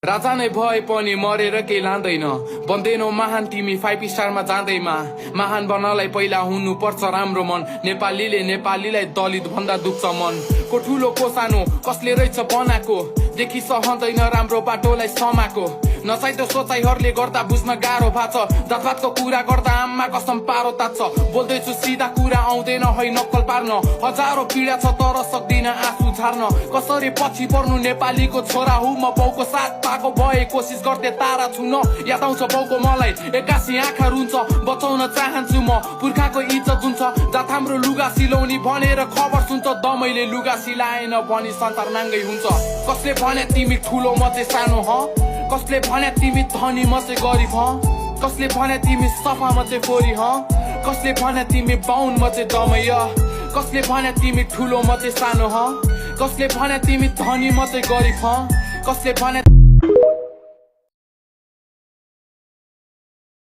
राजा नै भए पनि मरेर केही लाँदैन बन्दैनौ महान तिमी 5 स्टारमा जाँदैमा महान बन्नलाई पहिला हुनु पर्छ राम्रो मन नेपालीलाई दलित भन्दा दुख्छ मन को ठुलो को सानो कसले रहेछ बनाएको देखि सहँदैन राम्रो बाटोलाई समाको नचाहिँदो सोचाइहरूले गर्दा बुझ्न गाह्रो भएको छ जातपातको कुरा गर्दा आम्मा कसम पारो तात्छ बोल्दैछु सिधा कुरा आउँदैन है नक्कल पार्न हजारौं पीडा छ तर सक्दिन आँसु झार्न कसरी पछि पर्नु नेपालीको छोरा हुँ म बाउको साथ पाएको भए कोसिस गर्दै तारा छुन याद आउँछ बाउको मलाई एक्कासी आँखा रुन्छ बचाउन चाहन्छु म पुर्खाको इज्जत हुन्छ जात हाम्रो लुगा सिलाउने भनेर खबर सुन्छ दमैले लुगा सिलाएन भनी संसार नाङ्गै हुन्छ कसले भने तिमी ठुलो म चाहिँ सानो ह कसले भने तिमी धनी म चाहिँ गरिब ह कसले भने तिमी सफा म चाहिँ फोरी ह कसले भने तिमी बाहुन म चाहिँ दमै कसले भने तिमी ठुलो म चाहिँ सानो ह कसले भने तिमी धनी म चाहिँ गरिब ह कसले भने